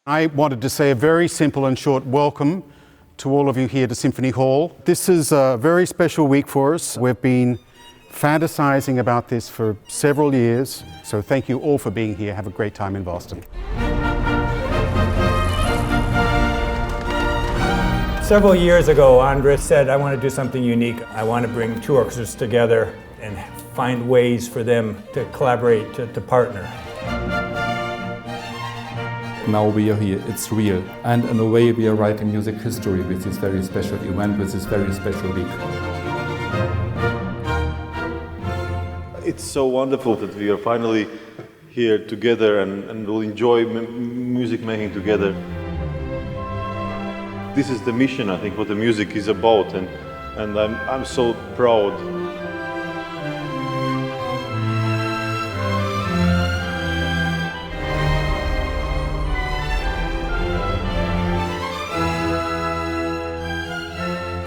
I wanted to say a very simple and short welcome to all of you here to Symphony Hall. This is a very special week for us. We've been fantasizing about this for several years, so thank you all for being here. Have a great time in Boston. Several years ago, Andris said, I want to do something unique. I want to bring two orchestras together and find ways for them to collaborate, to partner. Now we are here, it's real. And in a way we are writing music history with this very special event, with this very special week. It's so wonderful that we are finally here together and will enjoy music making together. This is the mission, I think, what the music is about, and I'm so proud.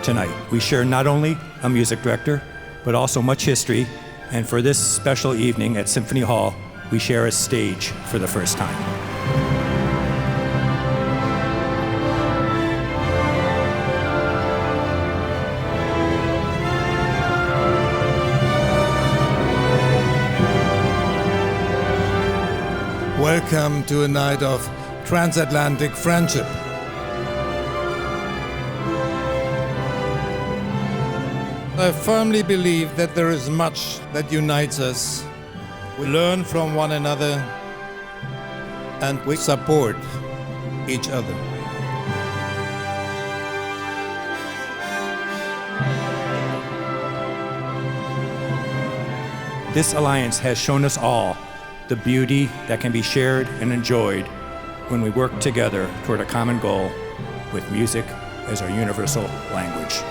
Tonight, we share not only a music director, but also much history, and for this special evening at Symphony Hall, we share a stage for the first time. Welcome to a night of transatlantic friendship. I firmly believe that there is much that unites us. We learn from one another and we support each other. This alliance has shown us all the beauty that can be shared and enjoyed when we work together toward a common goal with music as our universal language.